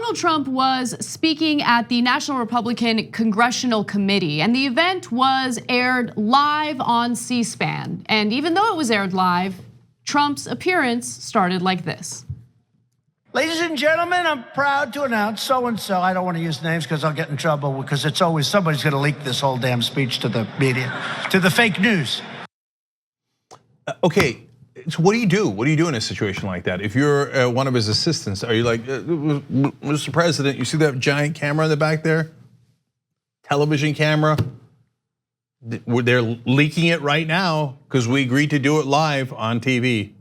Donald Trump was speaking at the National Republican Congressional Committee, and the event was aired live on C-SPAN. And even though it was aired live, Trump's appearance started like this. Ladies and gentlemen, I'm proud to announce so-and-so. I don't want to use names because I'll get in trouble, because it's always somebody's going to leak this whole damn speech to the media, to the fake news. Okay, so what do you do? What do you do in a situation like that? If you're one of his assistants, are you like, Mr. President, you see that giant camera in the back there? Television camera? They're leaking it right now because we agreed to do it live on TV.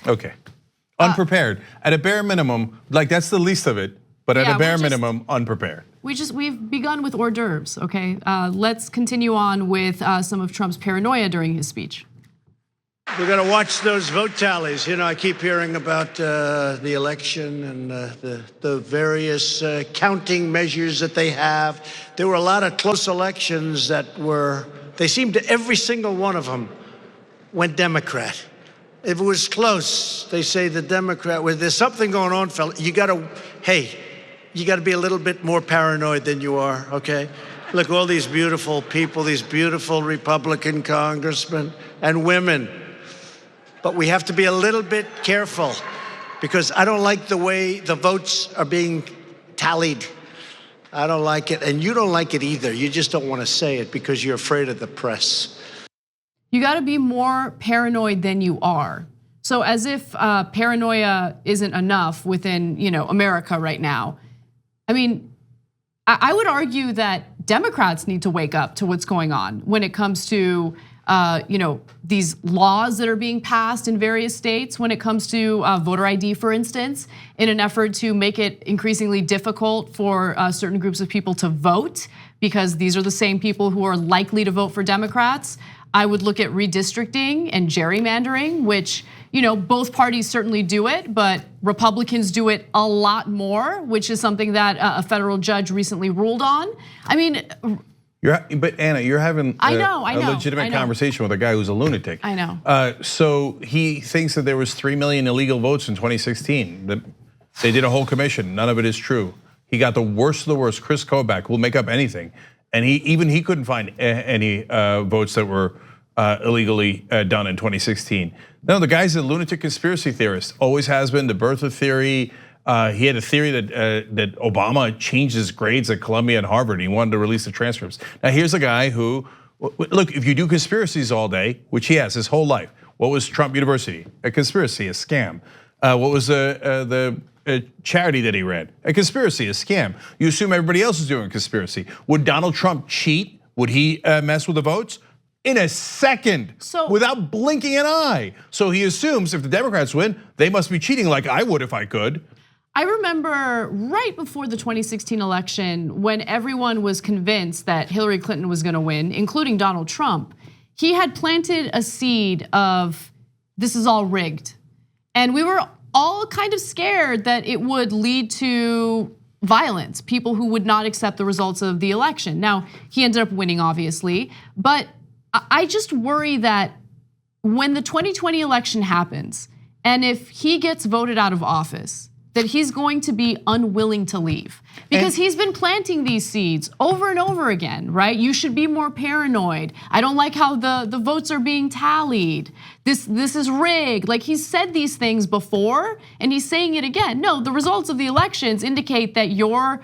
Okay. Unprepared. At a bare minimum, like that's the least of it, but at a bare minimum, unprepared. We've begun with hors d'oeuvres, okay? Let's continue on with some of Trump's paranoia during his speech. We're going to watch those vote tallies. You know, I keep hearing about the election and the various counting measures that they have. There were a lot of close elections they seemed to, every single one of them went Democrat. If it was close, they say the Democrat, well, there's something going on, fella. You gotta be a little bit more paranoid than you are, okay? Look, all these beautiful people, these beautiful Republican congressmen and women. But we have to be a little bit careful, because I don't like the way the votes are being tallied. I don't like it, and you don't like it either. You just don't want to say it because you're afraid of the press. You gotta be more paranoid than you are. So as if paranoia isn't enough within America right now. I mean, I would argue that Democrats need to wake up to what's going on when it comes to these laws that are being passed in various states, when it comes to voter ID, for instance, in an effort to make it increasingly difficult for certain groups of people to vote, because these are the same people who are likely to vote for Democrats. I would look at redistricting and gerrymandering, which both parties certainly do it, but Republicans do it a lot more, which is something that a federal judge recently ruled on. I mean, but Anna, you're having a legitimate conversation with a guy who's a lunatic. I know. So he thinks that there was 3 million illegal votes in 2016. They did a whole commission. None of it is true. He got the worst of the worst. Chris Kobach will make up anything. And he couldn't find any votes that were illegally done in 2016. No, the guy's a lunatic conspiracy theorist. Always has been. The birther theory. He had a theory that Obama changed his grades at Columbia and Harvard. And he wanted to release the transcripts. Now here's a guy who, look, if you do conspiracies all day, which he has his whole life. What was Trump University? A conspiracy, a scam. What was the charity that he ran? A conspiracy, a scam. You assume everybody else is doing a conspiracy. Would Donald Trump cheat? Would he mess with the votes? In a second, without blinking an eye. So he assumes if the Democrats win, they must be cheating like I would if I could. I remember right before the 2016 election, when everyone was convinced that Hillary Clinton was gonna win, including Donald Trump, he had planted a seed of this is all rigged. And we were all kind of scared that it would lead to violence, people who would not accept the results of the election. Now, he ended up winning, obviously, but I just worry that when the 2020 election happens, and if he gets voted out of office, that he's going to be unwilling to leave, because he's been planting these seeds over and over again, right? You should be more paranoid. I don't like how the votes are being tallied. This is rigged. Like, he's said these things before, and he's saying it again. No, the results of the elections indicate that your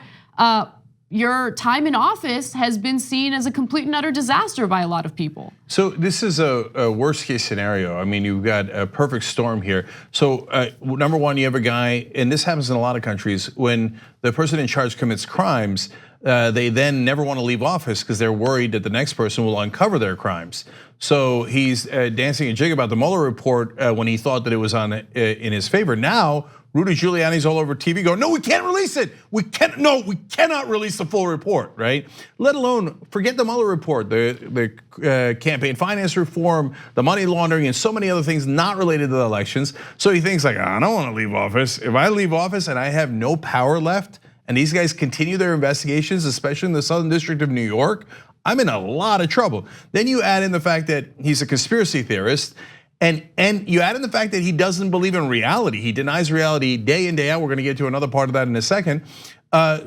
time in office has been seen as a complete and utter disaster by a lot of people. So this is a worst case scenario. I mean, you've got a perfect storm here. So number one, you have a guy, and this happens in a lot of countries, when the person in charge commits crimes, they then never want to leave office because they're worried that the next person will uncover their crimes. So he's dancing a jig about the Mueller report when he thought that it was in his favor. Now, Rudy Giuliani's all over TV going, no, we can't release it. We cannot release the full report, right? Let alone, forget the Mueller report, the campaign finance reform, the money laundering, and so many other things not related to the elections. So he thinks like, I don't want to leave office. If I leave office and I have no power left, and these guys continue their investigations, especially in the Southern District of New York, I'm in a lot of trouble. Then you add in the fact that he's a conspiracy theorist, And you add in the fact that he doesn't believe in reality. He denies reality day in, day out. We're gonna get to another part of that in a second.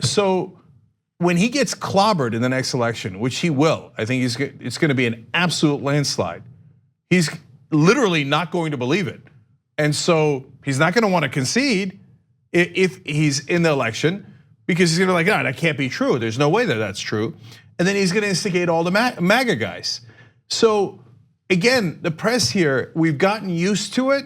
So when he gets clobbered in the next election, which he will, I think it's gonna be an absolute landslide. He's literally not going to believe it. And so he's not gonna wanna concede if he's in the election, because he's gonna be like, no, that can't be true. There's no way that that's true. And then he's gonna instigate all the MAGA guys. So again, the press here, we've gotten used to it.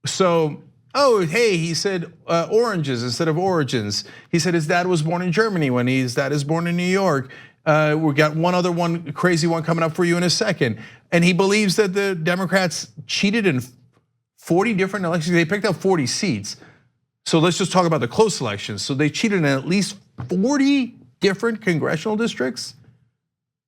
So, oh, hey, he said oranges instead of origins. He said his dad was born in Germany when his dad is born in New York. We got one crazy one coming up for you in a second. And he believes that the Democrats cheated in 40 different elections. They picked up 40 seats. So let's just talk about the close elections. So they cheated in at least 40 different congressional districts.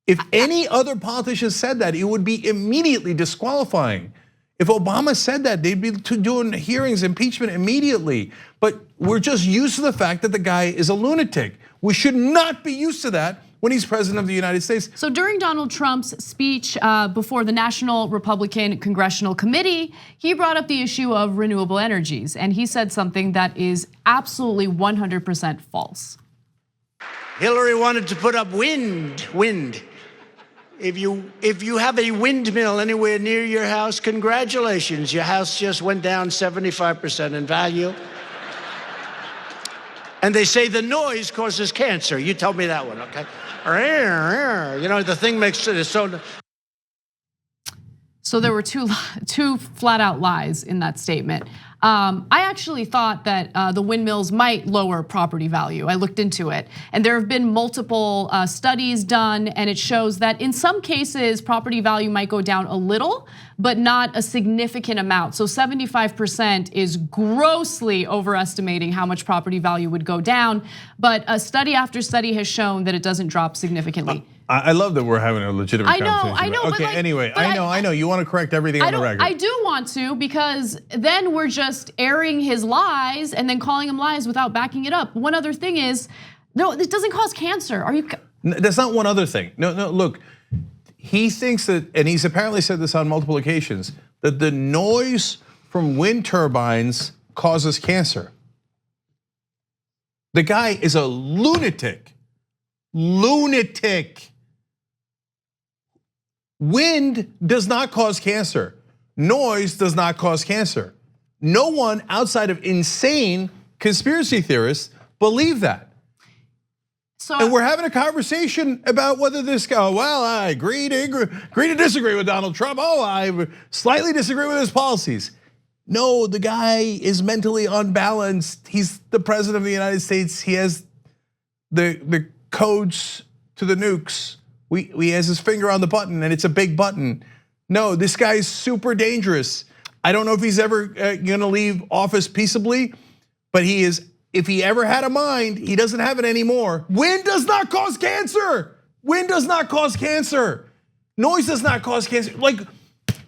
If any other politician said that, it would be immediately disqualifying. If Obama said that, they'd be doing hearings, impeachment immediately. But we're just used to the fact that the guy is a lunatic. We should not be used to that when he's president of the United States. So during Donald Trump's speech before the National Republican Congressional Committee, he brought up the issue of renewable energies, and he said something that is absolutely 100% false. Hillary wanted to put up wind. If you have a windmill anywhere near your house, congratulations, your house just went down 75% in value. And they say the noise causes cancer. You told me that one, okay? You know, the thing makes it so. So there were two flat out lies in that statement. I actually thought that the windmills might lower property value. I looked into it, and there have been multiple studies done, and it shows that in some cases property value might go down a little, but not a significant amount. So 75% is grossly overestimating how much property value would go down, but study after study has shown that it doesn't drop significantly. I love that we're having a legitimate conversation. I know. Okay, but anyway, I know. You want to correct everything on the record. I do want to, because then we're just airing his lies and then calling him lies without backing it up. One other thing is, no, this doesn't cause cancer. Are you? That's not one other thing. No, look, he thinks that, and he's apparently said this on multiple occasions, that the noise from wind turbines causes cancer. The guy is a lunatic. Lunatic. Wind does not cause cancer. Noise does not cause cancer. No one outside of insane conspiracy theorists believe that. And we're having a conversation about whether this guy, well, I agree to disagree with Donald Trump. Oh, I slightly disagree with his policies. No, the guy is mentally unbalanced. He's the president of the United States. He has the codes to the nukes. He has his finger on the button, and it's a big button. No, this guy is super dangerous. I don't know if he's ever gonna leave office peaceably, but he is. If he ever had a mind, he doesn't have it anymore. Wind does not cause cancer. Wind does not cause cancer. Noise does not cause cancer. Like,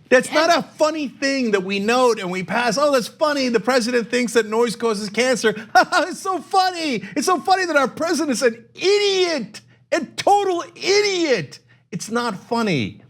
that's not a funny thing that we note and we pass. Oh, that's funny. The president thinks that noise causes cancer. It's so funny. It's so funny that our president's an idiot. A total idiot. It's not funny.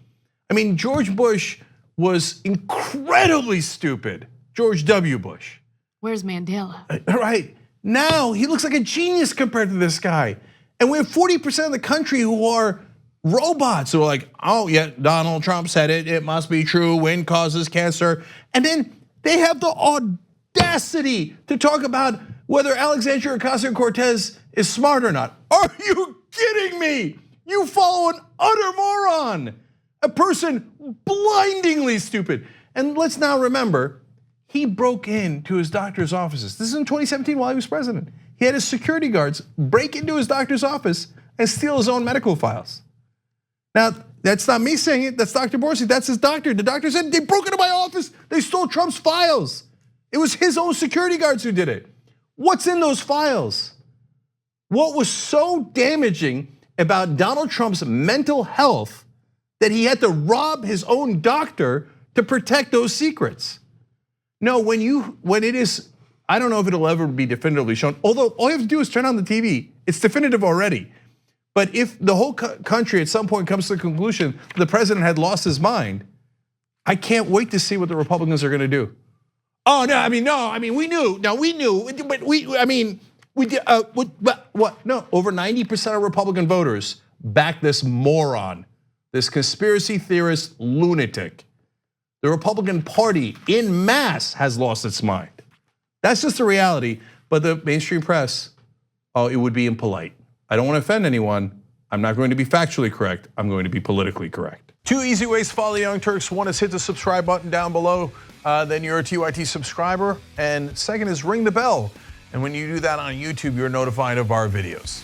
I mean, George Bush was incredibly stupid. George W. Bush. Where's Mandela? Right. Now he looks like a genius compared to this guy. And we have 40% of the country who are robots who are like, oh yeah, Donald Trump said it, it must be true, wind causes cancer. And then they have the audacity to talk about whether Alexandria Ocasio-Cortez is smart or not. Are you kidding me? You follow an utter moron, a person blindingly stupid. And let's now remember, he broke into his doctor's offices. This is in 2017 while he was president. He had his security guards break into his doctor's office and steal his own medical files. Now, that's not me saying it, that's Dr. Borsi, that's his doctor. The doctor said, they broke into my office, they stole Trump's files. It was his own security guards who did it. What's in those files? What was so damaging about Donald Trump's mental health that he had to rob his own doctor to protect those secrets? No, when it is, I don't know if it'll ever be definitively shown, although all you have to do is turn on the TV. It's definitive already. But if the whole country at some point comes to the conclusion the president had lost his mind, I can't wait to see what the Republicans are going to do. Oh no, we knew. No, we knew, but we did. What? No, over 90% of Republican voters back this moron, this conspiracy theorist lunatic. The Republican Party in mass has lost its mind. That's just the reality. But the mainstream press, it would be impolite. I don't want to offend anyone. I'm not going to be factually correct. I'm going to be politically correct. 2 easy ways to follow the Young Turks. One is hit the subscribe button down below. Then you're a TYT subscriber. And second is ring the bell. And when you do that on YouTube, you're notified of our videos.